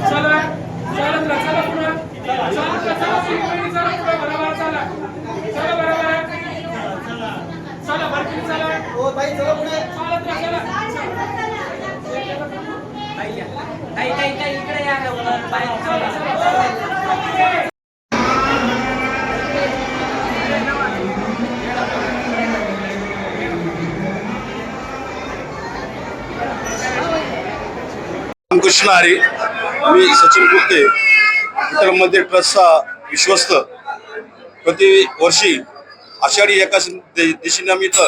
चला चला चला पुढे चला चला शिकवणी चला पुढे बरोबर चला चला बरोबर चला भरती चला ओ भाई चला पुढे चला काही इकडे या बाहेर कृष्ण हरी, मी सचिन कुलते, विठ्ठल मंदिर ट्रस्टचा विश्वस्त. प्रतिवर्षी आषाढी एकादशी दिवशीनिमित्त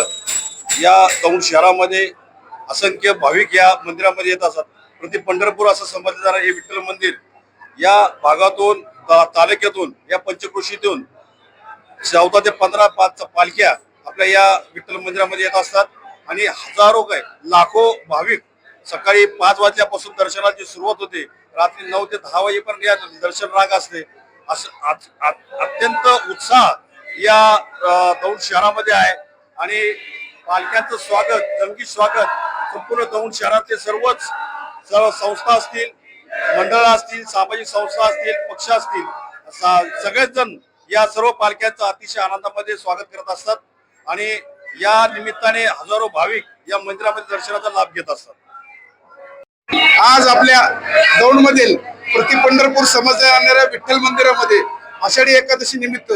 या दौंड शहरामध्ये असंख्य भाविक या मंदिरामध्ये येत असतात. प्रति पंढरपूर असं समजलं जाणारं हे विठ्ठल मंदिर या भागातून तालुक्यातून या पंचक्रोशीतून 14 ते 15 पालख्या आपल्या या विठ्ठल मंदिरामध्ये येत असतात आणि हजारो काय लाखो भाविक सकाळी 5 वाजल्यापासून दर्शनाची सुरुवात होते, रात्री 9 ते 10 वाजेपर्यंत या दर्शन रांग असते. असं अत्यंत उत्साह या दौंड शहरामध्ये आहे आणि पालख्यांचं स्वागत, जंगी स्वागत संपूर्ण दौंड शहरातले सर्वच संस्था असतील, मंडळ असतील, सामाजिक संस्था असतील, पक्ष असतील, सगळेच जण या सर्व पालख्यांचं अतिशय आनंदामध्ये स्वागत करत असतात आणि या निमित्ताने हजारो भाविक या मंदिरामध्ये दर्शनाचा लाभ घेत असतात. आज आपल्या दौंड मधील प्रति पंढरपूर समजल्या जाणाऱ्या विठ्ठल मंदिरामध्ये आषाढी एकादशी निमित्त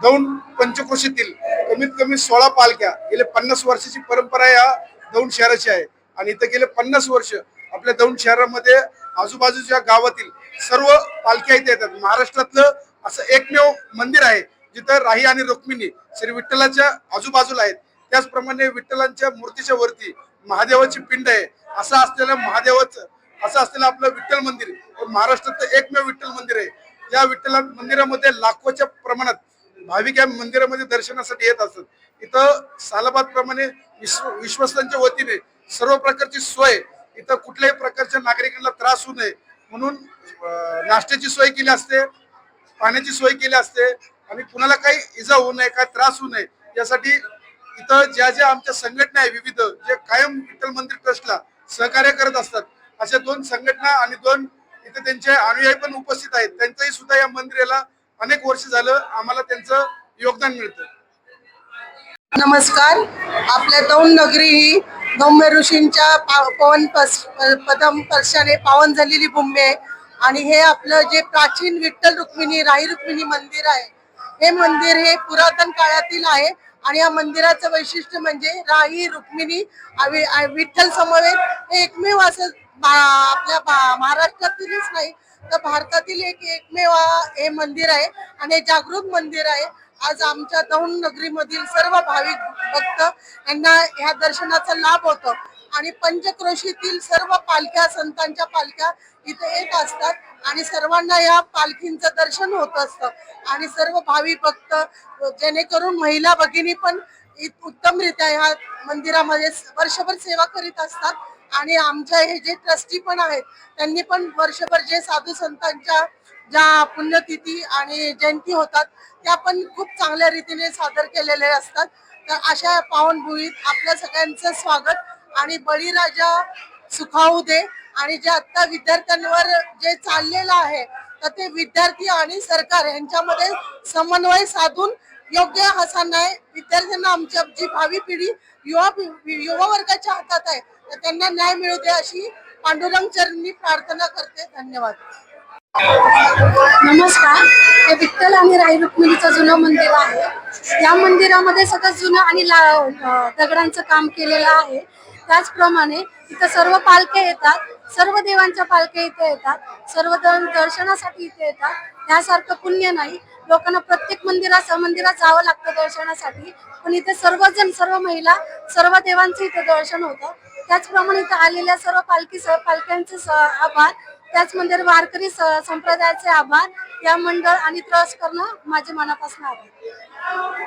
दौंड पंचक्रोशीतील कमीत कमी 16 पालख्या, गेले 50 वर्षाची परंपरा या दौंड शहराची आहे आणि इथे गेले 50 वर्ष आपल्या दौंड शहरामध्ये आजूबाजूच्या गावातील सर्व पालख्या इथे येतात. महाराष्ट्रातलं असं एकमेव मंदिर आहे जिथं राही आणि रुक्मिणी श्री विठ्ठलाच्या आजूबाजूला आहेत. त्याचप्रमाणे विठ्ठलांच्या मूर्तीच्या वरती महादेवाची पिंड आहे. असं असलेलं आपलं विठ्ठल मंदिर महाराष्ट्रातलं एकमेव विठ्ठल मंदिर आहे. या विठ्ठल मंदिरामध्ये लाखोच्या प्रमाणात भाविक या मंदिरामध्ये दर्शनासाठी येत असतात. इथं सालाबाद प्रमाणे विश्वस्तांच्या वतीने सर्व प्रकारची सोय, इथं कुठल्याही प्रकारच्या नागरिकांना त्रास होऊ नये म्हणून नाश्त्याची सोय केली असते, पाण्याची सोय केली असते आणि कुणाला काही इजा होऊ नये, काय त्रास होऊ नये यासाठी इथं ज्या आमच्या संघटना आहे विविध, जे कायम विठ्ठल मंदिर ट्रस्टला सहकार्य करत असतात, अशा 2 संघटना आणि 2 इथे त्यांचे अनुयायी पण उपस्थित आहेत. त्यांचंही सुद्धा या मंदिराला अनेक वर्ष झालं आम्हाला त्यांचं योगदान मिळतं. नमस्कार. आपल्या दौंड नगरी ही गौम्य ऋषींच्या पदम स्पर्शाने पावन झालेली भूमी आहे आणि हे आपलं जे प्राचीन विठ्ठल रुक्मिणी राही रुक्मिणी मंदिर आहे, हे मंदिर हे पुरातन काळातील आहे आणि या मंदिराचं वैशिष्ट्य म्हणजे राही रुक्मिणी विठ्ठल समवेत हे एकमेव असं आपल्या महाराष्ट्रातीलच नाही तर भारतातील एकमेव हे मंदिर आहे आणि जागृत मंदिर आहे. आज आमच्या दौंड नगरीमधील सर्व भाविक भक्त यांना ह्या दर्शनाचा लाभ होतो आणि पंचक्रोशीतील सर्व पालख्या, संतांच्या पालख्या इथे येत असतात आणि सर्वांना या पालखींचं दर्शन होत असतं आणि सर्व भाविक भक्त जेणेकरून महिला भगिनी पण उत्तमरित्या ह्या मंदिरामध्ये वर्षभर सेवा करीत असतात आणि आमच्या हे जे ट्रस्टी पण आहेत त्यांनी पण वर्षभर जे साधू संतांच्या ज्या पुण्यतिथी आणि जयंती होतात त्या पण खूप चांगल्या रीतीने सादर केलेले असतात. तर अशा पावनभूमीत आपल्या सगळ्यांचं स्वागत आणि बळीराजा सुखावू दे. आणि जे आता विद्यार्थ्यांवर जे चाललेलं आहे तर ते विद्यार्थी आणि सरकार यांच्यामध्ये समन्वय साधून योग्य असा न्याय विद्यार्थ्यांना, आमच्या जी भावी पिढी युवा वर्गाच्या हातात आहे तर त्यांना न्याय मिळू दे अशी पांडुरंग चरणी प्रार्थना करते. धन्यवाद. नमस्कार. हे विठ्ठल आणि राही रुक्मिणीचं जुनं मंदिर आहे. या मंदिरामध्ये सगळं जुनं आणि दगडांचं काम केलेलं आहे. त्याचप्रमाणे इथं सर्व पालख्या येतात, सर्व देवांच्या पालख्या इथे येतात, सर्व दर्शनासाठी इथे येतात. त्यासारखं पुण्य नाही. लोकांना प्रत्येक मंदिरात जावं लागतं दर्शनासाठी, पण इथे सर्वजण, सर्व महिला, सर्व देवांचं इथे दर्शन होतं. त्याचप्रमाणे इथे आलेल्या सर्व पालख्यांचे आभार, त्याच मंदिर वारकरी संप्रदायाचे आभार, या मंडळ आणि ट्रस्ट करणं माझे मनापासून आभार.